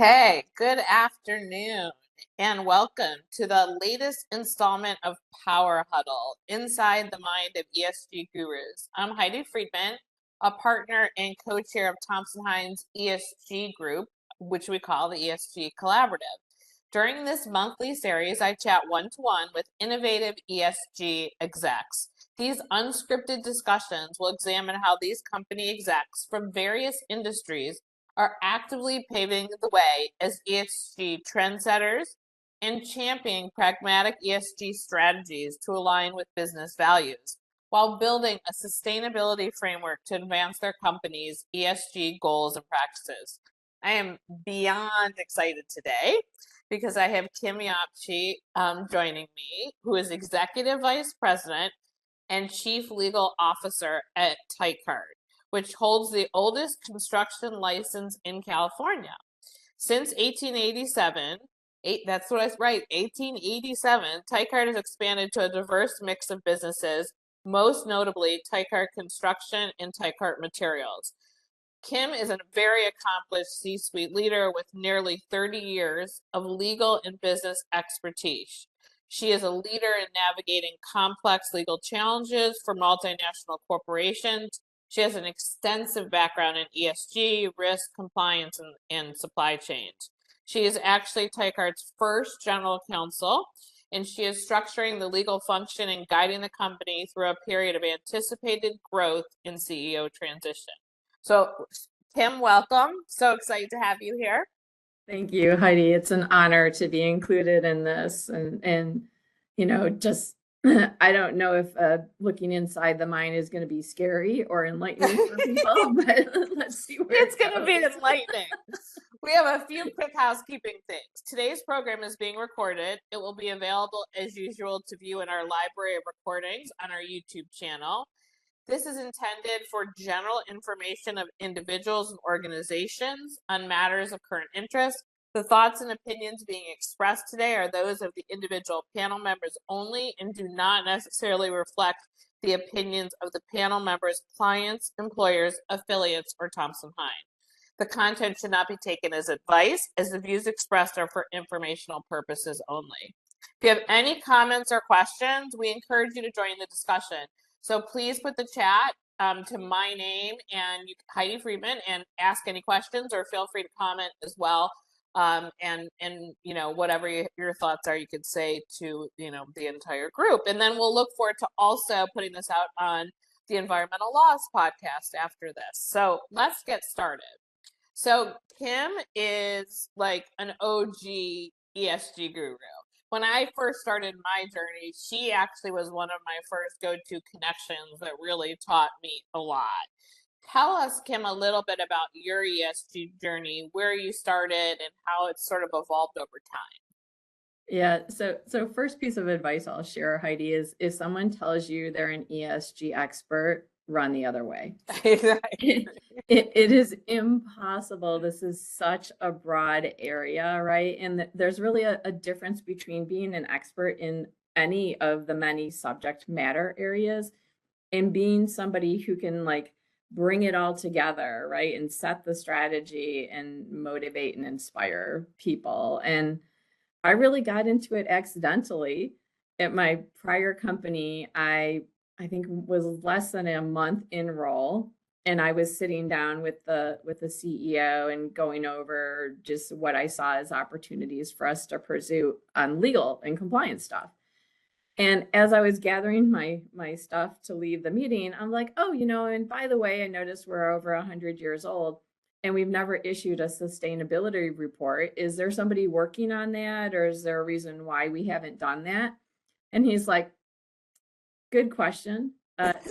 Okay, good afternoon and welcome to the latest installment of Power Huddle, Inside the Mind of ESG Gurus. I'm Heidi Friedman, a partner and co-chair of Thompson Hine's ESG group, which we call the ESG Collaborative. During this monthly series, I chat one-to-one with innovative ESG execs. These unscripted discussions will examine how these company execs from various industries are actively paving the way as ESG trendsetters and championing pragmatic ESG strategies to align with business values, while building a sustainability framework to advance their company's ESG goals and practices. I am beyond excited today because I have Kim Yapchi joining me, who is Executive Vice President and Chief Legal Officer at Teichert, which holds the oldest construction license in California. Since 1887, that's what I write, 1887, Teichert has expanded to a diverse mix of businesses, most notably Teichert Construction and Teichert Materials. Kim is a very accomplished C-suite leader with nearly 30 years of legal and business expertise. She is a leader in navigating complex legal challenges for multinational corporations. She has an extensive background in ESG, risk, compliance, and supply chains. She is actually Teichert's first general counsel, and she is structuring the legal function and guiding the company through a period of anticipated growth and CEO transition. So, Kim, welcome. So excited to have you here. Thank you, Heidi. It's an honor to be included in this. And you know, just I don't know if looking inside the mind is going to be scary or enlightening for people, but let's see where it's going to be enlightening. We have a few quick housekeeping things. Today's program is being recorded. It will be available as usual to view in our library of recordings on our YouTube channel. This is intended for general information of individuals and organizations on matters of current interest. The thoughts and opinions being expressed today are those of the individual panel members only and do not necessarily reflect the opinions of the panel members' clients, employers, affiliates, or Thompson Hine. The content should not be taken as advice, as the views expressed are for informational purposes only. If you have any comments or questions, we encourage you to join the discussion. So please put the chat to my name and Heidi Friedman and ask any questions, or feel free to comment as well. And you know, whatever your thoughts are, you could say to, you know, the entire group. And then we'll look forward to also putting this out on the Environmental Laws podcast after this. So let's get started. So Kim is like an OG ESG guru. When I first started my journey, she actually was one of my first go-to connections that really taught me a lot. Tell us, Kim, a little bit about your ESG journey, where you started and how it's sort of evolved over time. Yeah, so first piece of advice I'll share, Heidi, is if someone tells you they're an ESG expert, run the other way. It is impossible. This is such a broad area, right? And there's really a difference between being an expert in any of the many subject matter areas and being somebody who can like bring it all together, right? And set the strategy and motivate and inspire people. And I really got into it accidentally. At my prior company, I think was less than a month in role, and I was sitting down with the CEO and going over just what I saw as opportunities for us to pursue on legal and compliance stuff. And as I was gathering my stuff to leave the meeting, I'm like, oh, you know, and by the way, I noticed we're over 100 years old and we've never issued a sustainability report. Is there somebody working on that, or is there a reason why we haven't done that? And he's like, good question.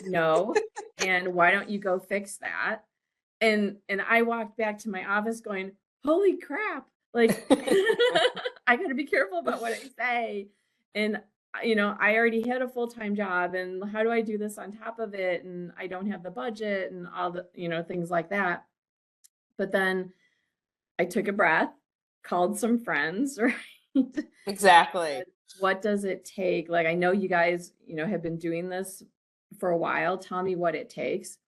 No. And why don't you go fix that? And I walked back to my office going, holy crap. Like, I got to be careful about what I say. And, you know, I already had a full-time job, and how do I do this on top of it? And I don't have the budget and all the, you know, things like that. But then I took a breath, called some friends, right? Exactly. What does it take? Like, I know you guys, you know, have been doing this for a while. Tell me what it takes.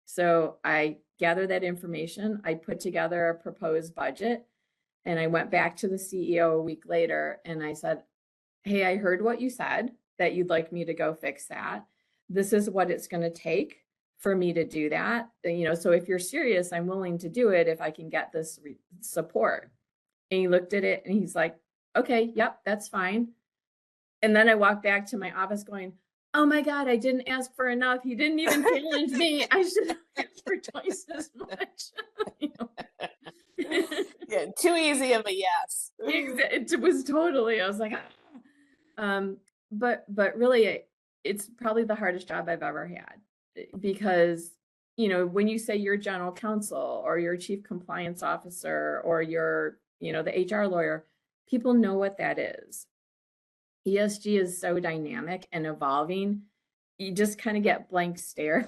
So I gathered that information. I put together a proposed budget. And I went back to the CEO a week later and I said, hey, I heard what you said, that you'd like me to go fix that. This is what it's going to take for me to do that. So if you're serious, I'm willing to do it if I can get this support. And he looked at it and he's like, okay, yep, that's fine. And then I walked back to my office going, oh my God, I didn't ask for enough. He didn't even challenge me. I should have asked for twice as much. Yeah, too easy of a yes. It was totally, I was like, but really it's probably the hardest job I've ever had, because, when you say you're general counsel or your chief compliance officer or you're, the HR lawyer, people know what that is. ESG is so dynamic and evolving. You just kind of get blank stares.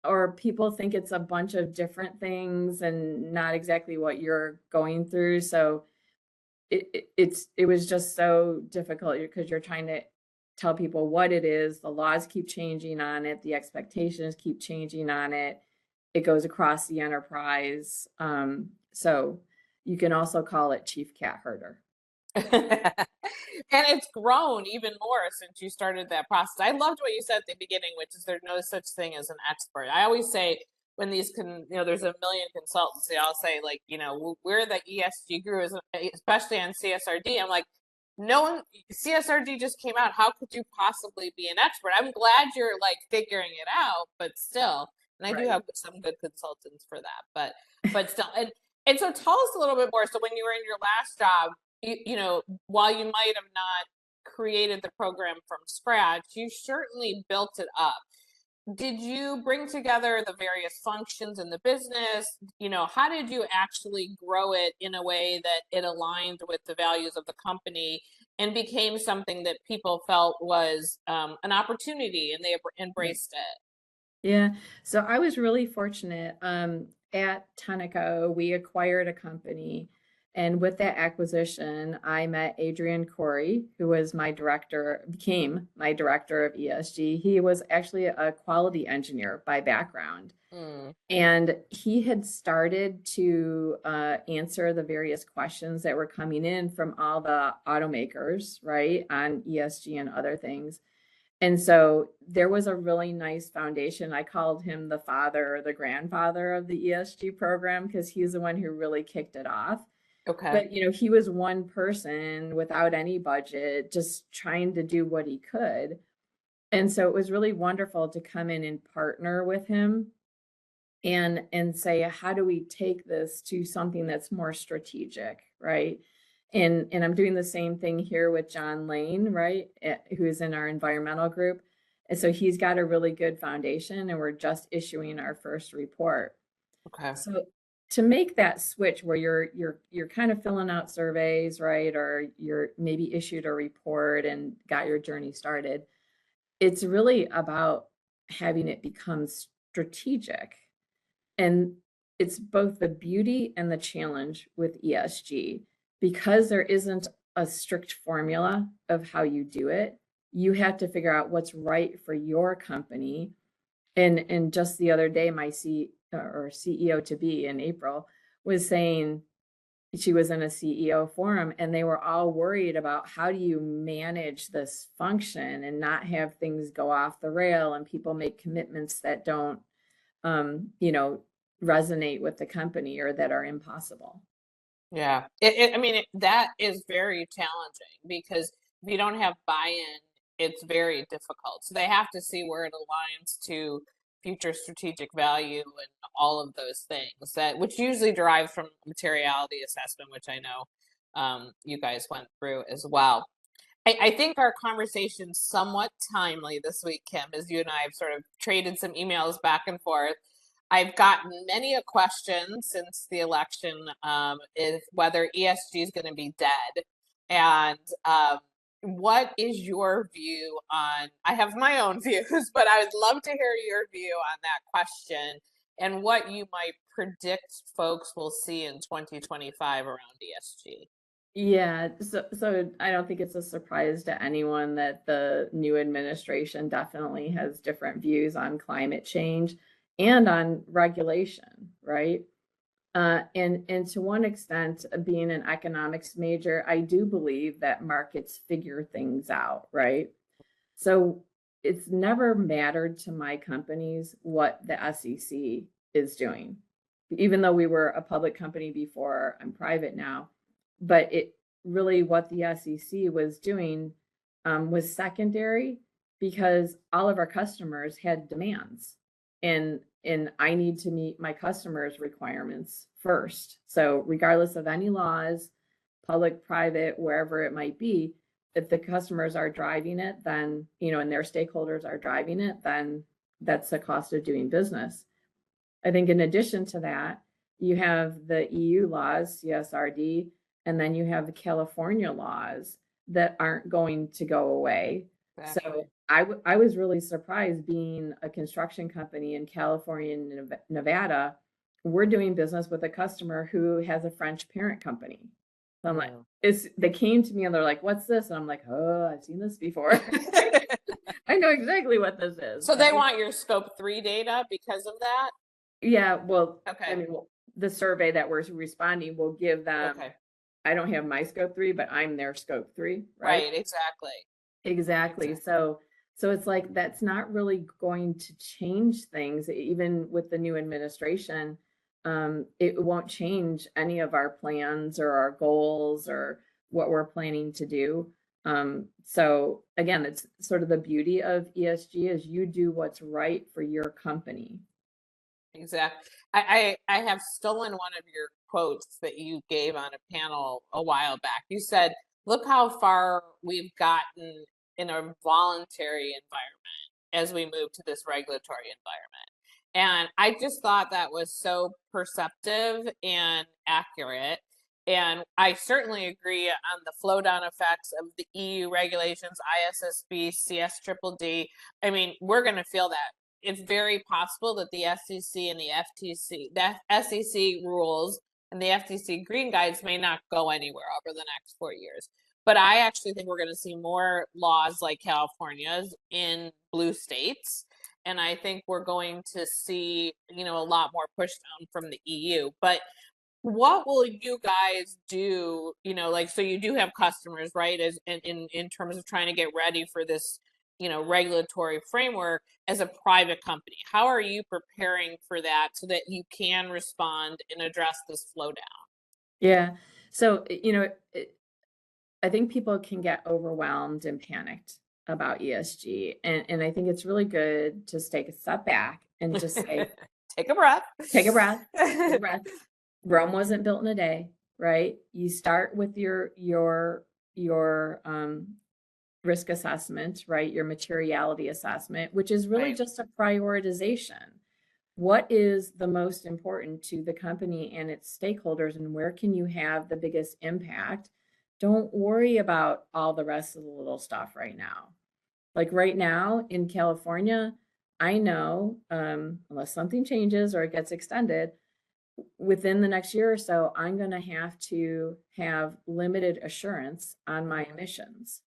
Or people think it's a bunch of different things and not exactly what you're going through. So it was just so difficult because you're trying to tell people what it is. The laws keep changing on it. The expectations keep changing on it. It goes across the enterprise. So you can also call it chief cat herder. And it's grown even more since you started that process. I loved what you said at the beginning, which is there's no such thing as an expert. I always say when these there's a million consultants, they all say like, we're the ESG gurus, especially on CSRD. I'm like, no one, CSRD just came out. How could you possibly be an expert? I'm glad you're like figuring it out, but still, and I do have some good consultants for that, but still, and so tell us a little bit more. So when you were in your last job, while you might have not created the program from scratch, you certainly built it up. Did you bring together the various functions in the business? How did you actually grow it in a way that it aligned with the values of the company and became something that people felt was an opportunity and they embraced it? Yeah. So I was really fortunate. At Tenneco, we acquired a company. And with that acquisition, I met Adrian Corey, who became my director of ESG. He was actually a quality engineer by background. And he had started to answer the various questions that were coming in from all the automakers, right, on ESG and other things. And so there was a really nice foundation. I called him the father or the grandfather of the ESG program because he's the one who really kicked it off. Okay. But, he was one person without any budget, just trying to do what he could. And so it was really wonderful to come in and partner with him and say, how do we take this to something that's more strategic, right? And I'm doing the same thing here with John Lane, right, who's in our environmental group. And so he's got a really good foundation, and we're just issuing our first report. Okay. So to make that switch where you're kind of filling out surveys, right, or you're maybe issued a report and got your journey started, it's really about having it become strategic. And it's both the beauty and the challenge with ESG, because there isn't a strict formula of how you do it. You have to figure out what's right for your company. And just the other day, my CEO to be in April was saying, she was in a CEO forum and they were all worried about how do you manage this function and not have things go off the rail and people make commitments that don't, resonate with the company or that are impossible. Yeah, that is very challenging because if you don't have buy-in, it's very difficult. So they have to see where it aligns to future strategic value and all of those things which usually derives from materiality assessment, which I know you guys went through as well. I think our conversation's somewhat timely this week, Kim, as you and I have sort of traded some emails back and forth. I've gotten many a question since the election, is whether ESG is going to be dead. And what is your view on, I have my own views, but I would love to hear your view on that question and what you might predict folks will see in 2025 around ESG. Yeah, so I don't think it's a surprise to anyone that the new administration definitely has different views on climate change and on regulation, right? And to one extent, being an economics major, I do believe that markets figure things out, right? So it's never mattered to my companies what the SEC is doing. Even though we were a public company before, I'm private now, but it really what the SEC was doing was secondary because all of our customers had demands, and I need to meet my customers' requirements first. So regardless of any laws, public, private, wherever it might be, if the customers are driving it, then, and their stakeholders are driving it, then that's the cost of doing business. I think in addition to that, you have the EU laws, CSRD, and then you have the California laws that aren't going to go away. Exactly. So I was really surprised being a construction company in California and Nevada. We're doing business with a customer who has a French parent company. So I'm like, they came to me and they're like, what's this? And I'm like, oh, I've seen this before. I know exactly what this is. So they want your scope 3 data because of that? Yeah, well, Okay. I mean, the survey that we're responding will give them, I don't have my scope 3, but I'm their scope 3, right? Right, exactly. Exactly. So it's like, that's not really going to change things, even with the new administration. It won't change any of our plans or our goals or what we're planning to do. So again, it's sort of the beauty of ESG is you do what's right for your company. Exactly. I have stolen one of your quotes that you gave on a panel a while back. You said, look how far we've gotten in a voluntary environment as we move to this regulatory environment. And I just thought that was so perceptive and accurate. And I certainly agree on the flow down effects of the EU regulations, ISSB, CSDDD. I mean, we're going to feel that. It's very possible that the SEC and the FTC, the SEC rules and the FTC green guides may not go anywhere over the next 4 years. But I actually think we're going to see more laws like California's in blue states. And I think we're going to see, a lot more push down from the EU. But what will you guys do, so you do have customers, right, as in terms of trying to get ready for this, regulatory framework as a private company? How are you preparing for that so that you can respond and address this flow down? Yeah. So, I think people can get overwhelmed and panicked about ESG. And I think it's really good to take a step back and just say, take a breath. Take a breath. Take a breath. Rome wasn't built in a day, right? You start with your risk assessment, right? Your materiality assessment, which is really just a prioritization. What is the most important to the company and its stakeholders, and where can you have the biggest impact? Don't worry about all the rest of the little stuff right now. Like right now in California, I know, unless something changes or it gets extended, within the next year or so, I'm going to have limited assurance on my emissions.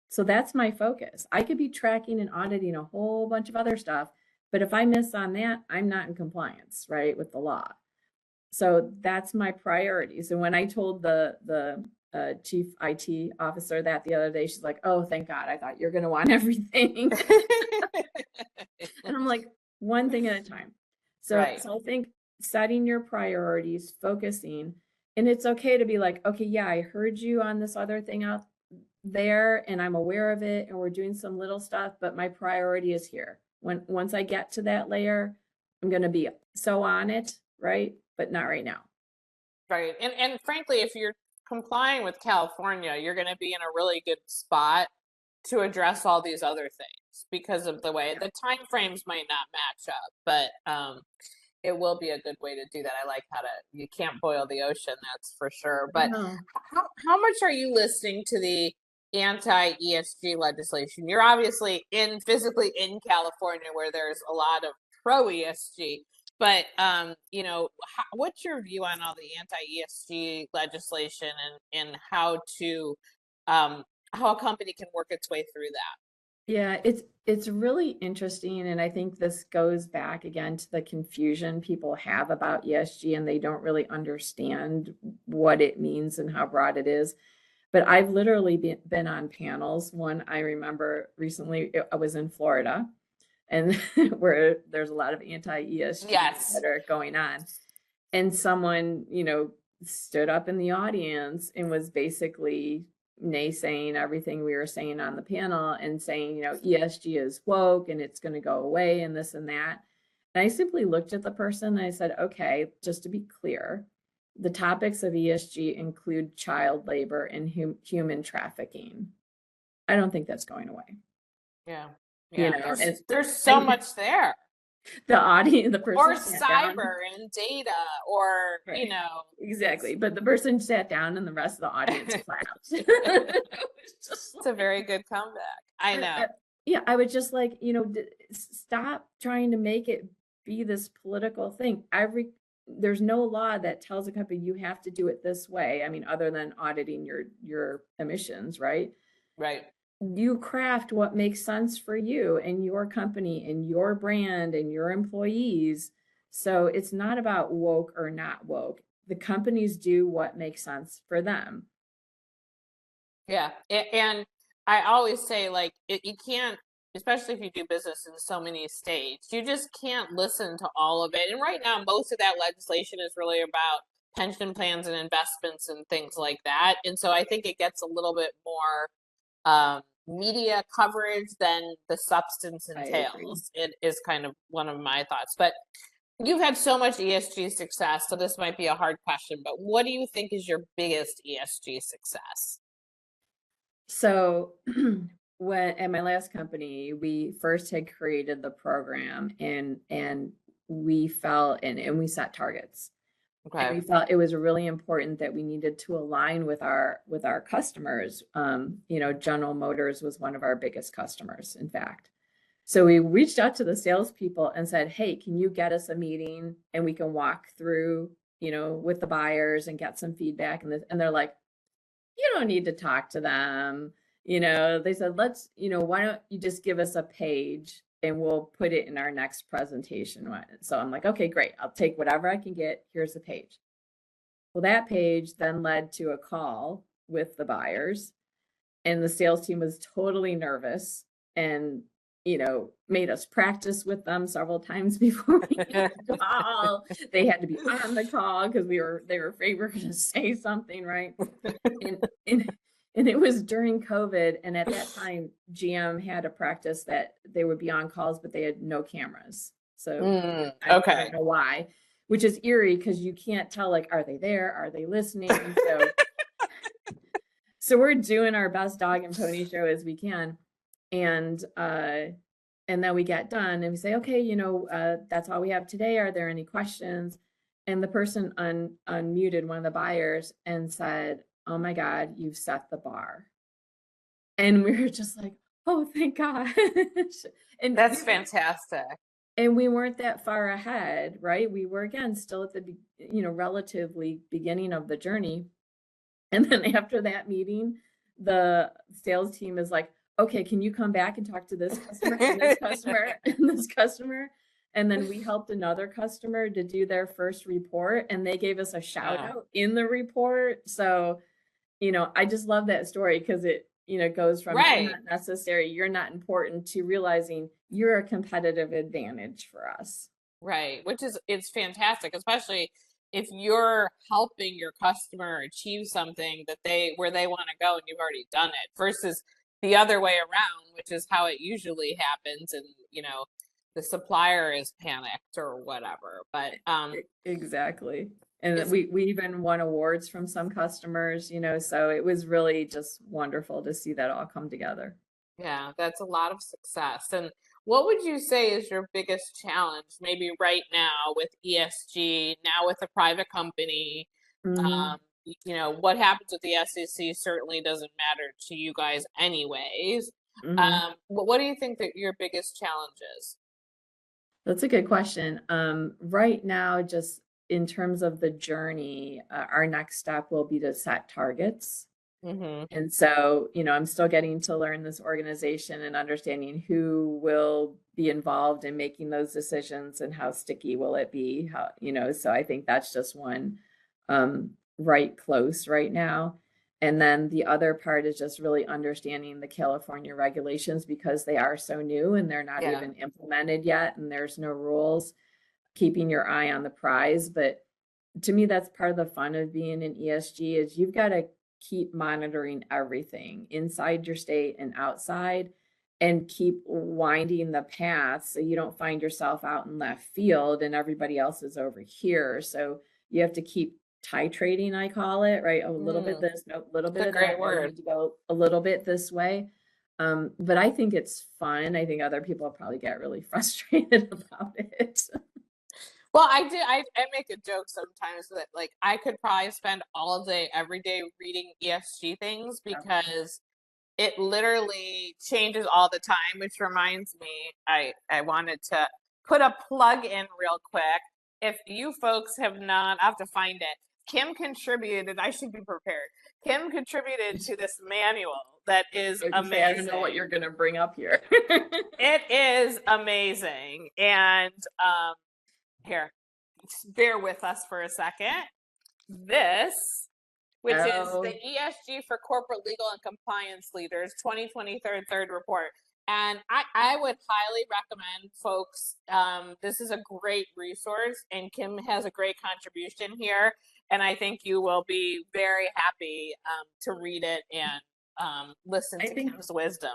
So that's my focus. I could be tracking and auditing a whole bunch of other stuff, but if I miss on that, I'm not in compliance, right, with the law. So that's my priority. So when I told the chief IT officer that the other day, she's like, "Oh, thank God! I thought you're going to want everything." And I'm like, one thing at a time. So I think setting your priorities, focusing, and it's okay to be like, okay, yeah, I heard you on this other thing out there and I'm aware of it and we're doing some little stuff, but my priority is here. Once I get to that layer, I'm going to be so on it, right? But not right now. Right. And frankly, if you're complying with California, you're going to be in a really good spot to address all these other things because of the way the time frames might not match up, but it will be a good way to do that. I like you can't boil the ocean, that's for sure. But how much are you listening to the anti-ESG legislation? You're obviously physically in California where there's a lot of pro-ESG, but what's your view on all the anti-ESG legislation and how a company can work its way through that? Yeah, it's really interesting, and I think this goes back again to the confusion people have about ESG, and they don't really understand what it means and how broad it is. But I've literally been on panels. One I remember recently, I was in Florida, and where there's a lot of anti-ESG Yes. that are going on. And someone, stood up in the audience and was basically naysaying everything we were saying on the panel and saying, ESG is woke and it's going to go away and this and that. And I simply looked at the person and I said, okay, just to be clear, the topics of ESG include child labor and human trafficking. I don't think that's going away. Yeah. You Yeah. know, and There's so I, much there. the audience, the Or person sat down. cyber and data or, Right. it's Exactly. But the person sat down and the rest of the audience clapped. It was just it's a like, very good comeback. I know. yeah, I would just like, stop trying to make it be this political thing. There's no law that tells a company you have to do it this way. I mean, other than auditing your emissions, right? Right. You craft what makes sense for you and your company and your brand and your employees. So it's not about woke or not woke. The companies do what makes sense for them. Yeah. And I always say, like, you can't, especially if you do business in so many states, you just can't listen to all of it. And right now, most of that legislation is really about pension plans and investments and things like that. And so I think it gets a little bit more media coverage than the substance I agree. entails. It is kind of one of my thoughts. But you've had so much ESG success, so this might be a hard question, but what do you think is your biggest ESG success? So when at my last company, we first had created the program and we felt and we set targets. And Okay. we felt it was really important that we needed to align with our customers. General Motors was one of our biggest customers, in fact. So we reached out to the salespeople and said, "Hey, can you get us a meeting and we can walk through, with the buyers and get some feedback?" And they're like, "You don't need to talk to them." They said, why don't you just give us a page and we'll put it in our next presentation. So I'm like, okay, great. I'll take whatever I can get. Here's the page. Well, that page then led to a call with the buyers, and the sales team was totally nervous and, made us practice with them several times before we had the call. They had to be on the call because they were afraid we were going to say something, right? And, and and it was during COVID, and at that time, GM had a practice that they would be on calls, but they had no cameras. So I don't Okay. know why, which is eerie because you can't tell, like, are they there? Are they listening? So we're doing our best dog and pony show as we can. And then we get done and we say, okay, that's all we have today. Are there any questions? And the person unmuted one of the buyers and said, "Oh my God, you've set the bar." And we were just like, "Oh, thank God." and That's fantastic. and we weren't that far ahead, right? We were again still at the relatively beginning of the journey. And then after that meeting, the sales team is like, "Okay, can you come back and talk to this customer and this customer and this customer?" And then we helped another customer to do their first report, and they gave us a shout Yeah. out in the report. So, I just love that story because it, goes from you're Right. not necessary, you're not important, to realizing you're a competitive advantage for us. Right. Which is it's fantastic, especially if you're helping your customer achieve something that where they want to go and you've already done it versus the other way around, which is how it usually happens and, the supplier is panicked or whatever. But Exactly. And it's we even won awards from some customers, so it was really just wonderful to see that all come together. Yeah, that's a lot of success. And what would you say is your biggest challenge, maybe right now with ESG, now with a private company? Mhm. What happens with the SEC certainly doesn't matter to you guys anyways. Mhm. What do you think that your biggest challenge is? That's a good question. Right now, just in terms of the journey, our next step will be to set targets. And so, I'm still getting to learn this organization and understanding who will be involved in making those decisions and how sticky will it be, so I think that's just one right close right now. And then the other part is just really understanding the California regulations because they are so new and they're not even implemented yet and there's no rules, keeping your eye on the prize. But to me, that's part of the fun of being in ESG is you've got to keep monitoring everything inside your state and outside and keep winding the path so you don't find yourself out in left field and everybody else is over here. So you have to keep titrating, I call it, right? A little bit this, no, a little bit of that. We need to go a little bit this way. But I think it's fun. I think other people probably get really frustrated about it. Well, I do. I make a joke sometimes that like I could probably spend all day, every day reading ESG things because it literally changes all the time, which reminds me, I wanted to put a plug in real quick. If you folks have not, I have to find it. Kim contributed, I should be prepared. Kim contributed to this manual that is amazing. I don't know what you're going to bring up here. It is amazing. And here, bear with us for a second. This, which is the ESG for Corporate Legal and Compliance Leaders 2023 third report. And I would highly recommend folks, this is a great resource and Kim has a great contribution here. And I think you will be very happy to read it and listen to Kim's wisdom.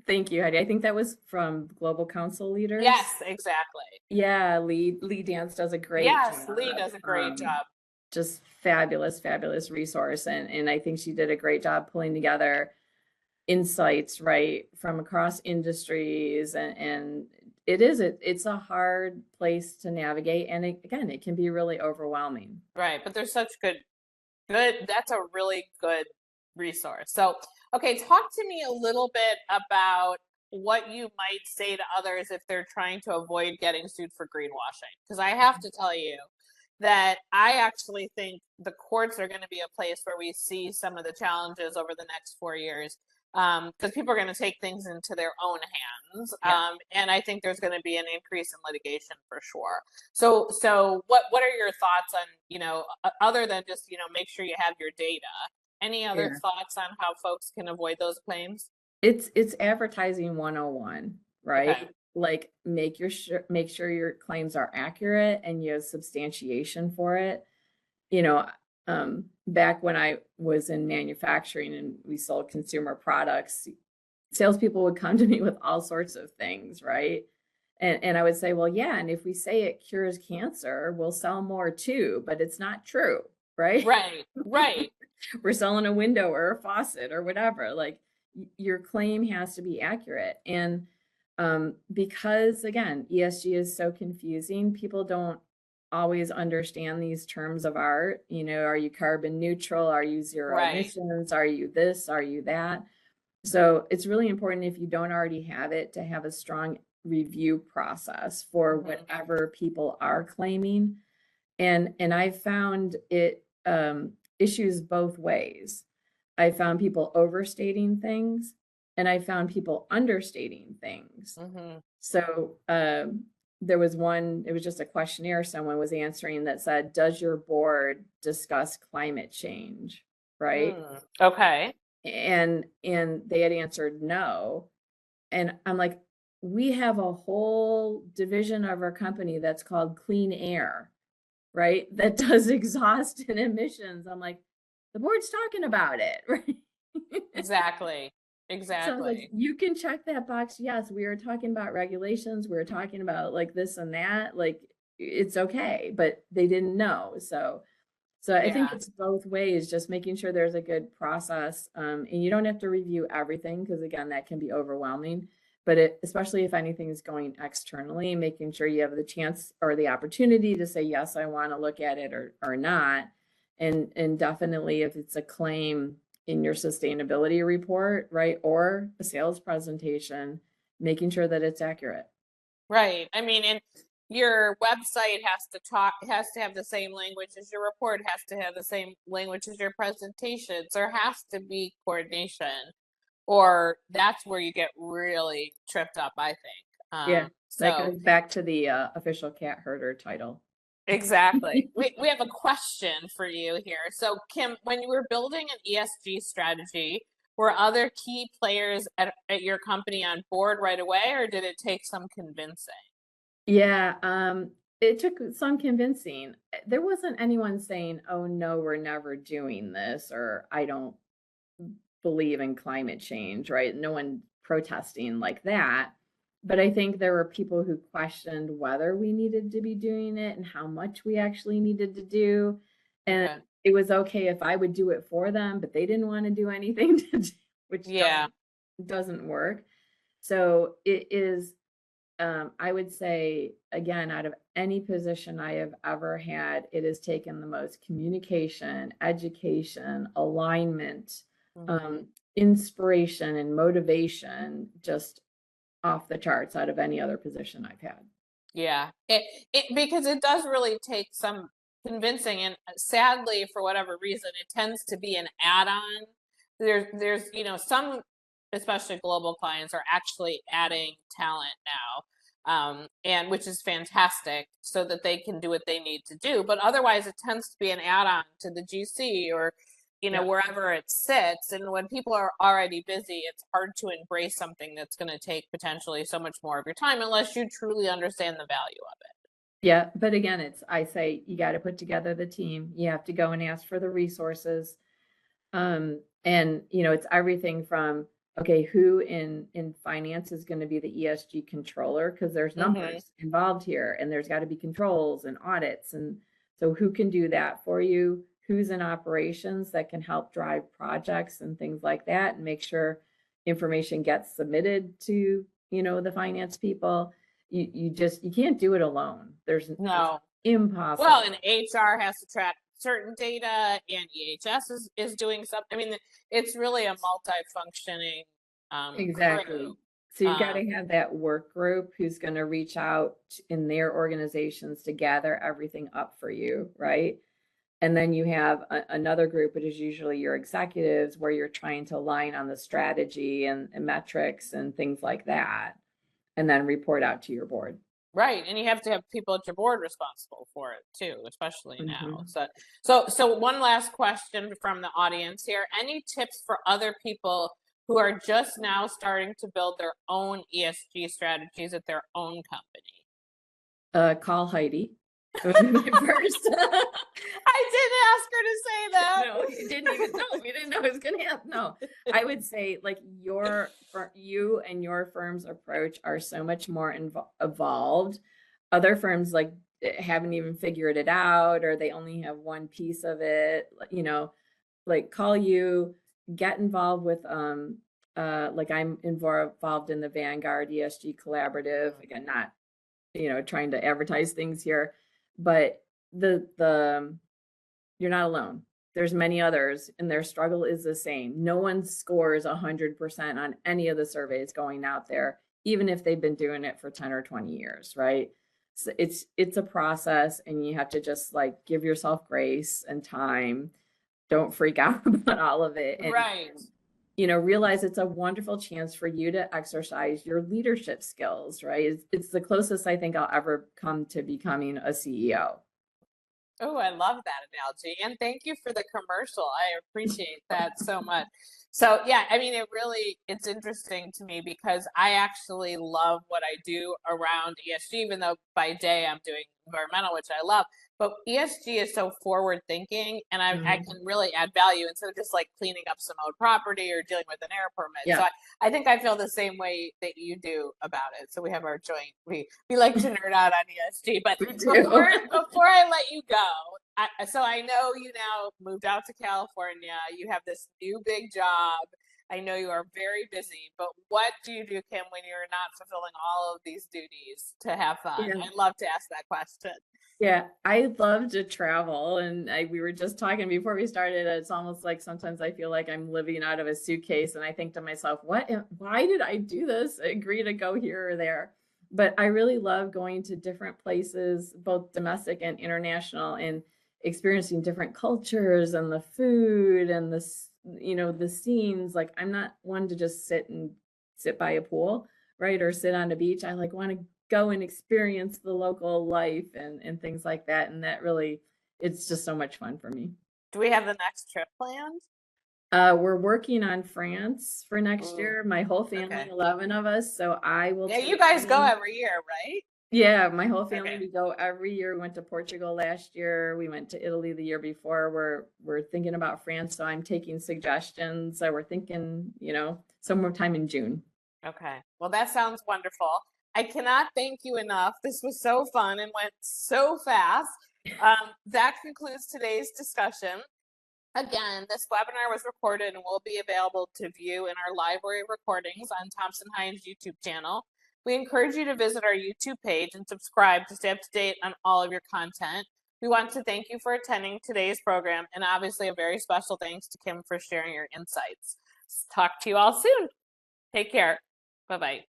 Thank you, Heidi. I think that was from Global Council Leaders. Yes, exactly. Yeah, Lee Dance does a great job. Yes, Lee does a great job. Just fabulous resource. And I think she did a great job pulling together insights, right, from across industries. And it's a hard place to navigate. And again, it can be really overwhelming. Right, but there's such good, that's a really good resource. So, okay, talk to me a little bit about what you might say to others if they're trying to avoid getting sued for greenwashing. Because I have to tell you that I actually think the courts are going to be a place where we see some of the challenges over the next 4 years because people are going to take things into their own hands. And I think there's going to be an increase in litigation for sure. So what are your thoughts on, other than just, make sure you have your data? Any other thoughts on how folks can avoid those claims? It's advertising 101, right? Okay. Like make sure your claims are accurate and you have substantiation for it. Back when I was in manufacturing and we sold consumer products, salespeople would come to me with all sorts of things, right? And I would say, well, yeah, and if we say it cures cancer, we'll sell more too, but it's not true, right? Right. We're selling a window or a faucet or whatever. Like your claim has to be accurate. And because again, ESG is so confusing, people don't always understand these terms of art. Are you carbon neutral? Are you zero emissions? Are you this? Are you that? So it's really important, if you don't already have it, to have a strong review process for whatever people are claiming. And I've found it issues both ways. I found people overstating things and I found people understating things. So there was one, it was just a questionnaire someone was answering that said, does your board discuss climate change? Right. Okay. And they had answered no. And I'm like, we have a whole division of our company that's called Clean Air, right? That does exhaust and emissions. I'm like, the board's talking about it, right? Exactly. So like, you can check that box. Yes, we are talking about regulations. We were talking about like this and that. Like, it's okay, but they didn't know. So I think it's both ways, just making sure there's a good process. And you don't have to review everything because again, that can be overwhelming. But especially if anything is going externally, making sure you have the chance or the opportunity to say, yes, I want to look at it or not. And definitely if it's a claim in your sustainability report, right, or a sales presentation, making sure that it's accurate. Right. I mean, and your website has to have the same language as your report, has to have the same language as your presentations. There has to be coordination, or that's where you get really tripped up, I think. Yeah, that So goes back to the official cat herder title. exactly. We have a question for you here. So Kim, when you were building an ESG strategy, were other key players at your company on board right away, or did it take some convincing? Yeah, it took some convincing. There wasn't anyone saying, "Oh no, we're never doing this," or "I don't believe in climate change," right? No one protesting like that. But I think there were people who questioned whether we needed to be doing it and how much we actually needed to do. And Okay. it was okay if I would do it for them, but they didn't want to do anything to which Yeah. doesn't work. So it is, I would say, again, out of any position I have ever had, it has taken the most communication, education, alignment, Mhm. inspiration, and motivation just off the charts out of any other position I've had. Yeah, it because it does really take some convincing, and sadly, for whatever reason, it tends to be an add-on. There's some, especially global clients, are actually adding talent now, and which is fantastic, so that they can do what they need to do. But otherwise, it tends to be an add-on to the GC, or Yeah. wherever it sits. And when people are already busy, it's hard to embrace something that's going to take potentially so much more of your time unless you truly understand the value of it. Yeah, but again, I say you got to put together the team. You have to go and ask for the resources. And it's everything from, okay, who in finance is going to be the ESG controller? Because there's Mm-hmm. numbers involved here, and there's got to be controls and audits. And so who can do that for you? Who's in operations that can help drive projects and things like that and make sure information gets submitted to, the finance people. You can't do it alone. It's No. Well, impossible. and HR has to track certain data, and EHS is doing something. I mean, it's really a multi-functioning crew. Exactly. So you've got Um, to have that work group who's going to reach out in their organizations to gather everything up for you, right? And then you have another group, it is usually your executives, where you're trying to align on the strategy and metrics and things like that, and then report out to your board. Right, and you have to have people at your board responsible for it too, especially now. Mhm. So one last question from the audience here. Any tips for other people who are just now starting to build their own ESG strategies at their own company? Call Heidi. It would be my first. I didn't ask her to say that. No, you didn't even know. You didn't know it was gonna happen. No, I would say like you and your firm's approach are so much more evolved. Other firms like haven't even figured it out, or they only have one piece of it. Like call you, get involved with like I'm involved in the Vanguard ESG Collaborative. Again, not trying to advertise things here, but the you're not alone. There's many others, and their struggle is the same. No one scores 100% on any of the surveys going out there, even if they've been doing it for 10 or 20 years, right? So it's a process, and you have to just like give yourself grace and time. Don't freak out about all of it, and Right. realize it's a wonderful chance for you to exercise your leadership skills, right? It's the closest I think I'll ever come to becoming a CEO. Oh, I love that analogy. And thank you for the commercial. I appreciate that so much. So yeah, I mean, it's interesting to me because I actually love what I do around ESG, even though by day I'm doing environmental, which I love. But ESG is so forward thinking, and I Mhm. can really add value instead of just like cleaning up some old property or dealing with an air permit. So Yeah. I think I feel the same way that you do about it. So we have our joint, we like to nerd out on ESG. But We do. before I let you go, so I know you now moved out to California. You have this new big job. I know you are very busy, but what do you do, Kim, when you're not fulfilling all of these duties to have fun? Yeah. I'd love to ask that question. Yeah, I love to travel, and we were just talking before we started. It's almost like sometimes I feel like I'm living out of a suitcase, and I think to myself, why did I do this? Agree to go here or there? But I really love going to different places, both domestic and international, and experiencing different cultures and the food and the scenes. Like, I'm not one to just sit by a pool, right? Or sit on a beach. I like want to go and experience the local life and things like that. And that really, it's just so much fun for me. Do we have the next trip planned? We're working on France for next Ooh, year. My whole family, okay. 11 of us. So I will Yeah, you take guys go them. every year, right? Yeah, my whole family, Okay. we go every year. We went to Portugal last year. We went to Italy the year before. We're thinking about France, so I'm taking suggestions. So we're thinking, sometime in June. Okay. Well, that sounds wonderful. I cannot thank you enough. This was so fun and went so fast. That concludes today's discussion. Again, this webinar was recorded and will be available to view in our library recordings on Thompson Hine's YouTube channel. We encourage you to visit our YouTube page and subscribe to stay up to date on all of your content. We want to thank you for attending today's program, and obviously a very special thanks to Kim for sharing your insights. Talk to you all soon. Take care. Bye-bye.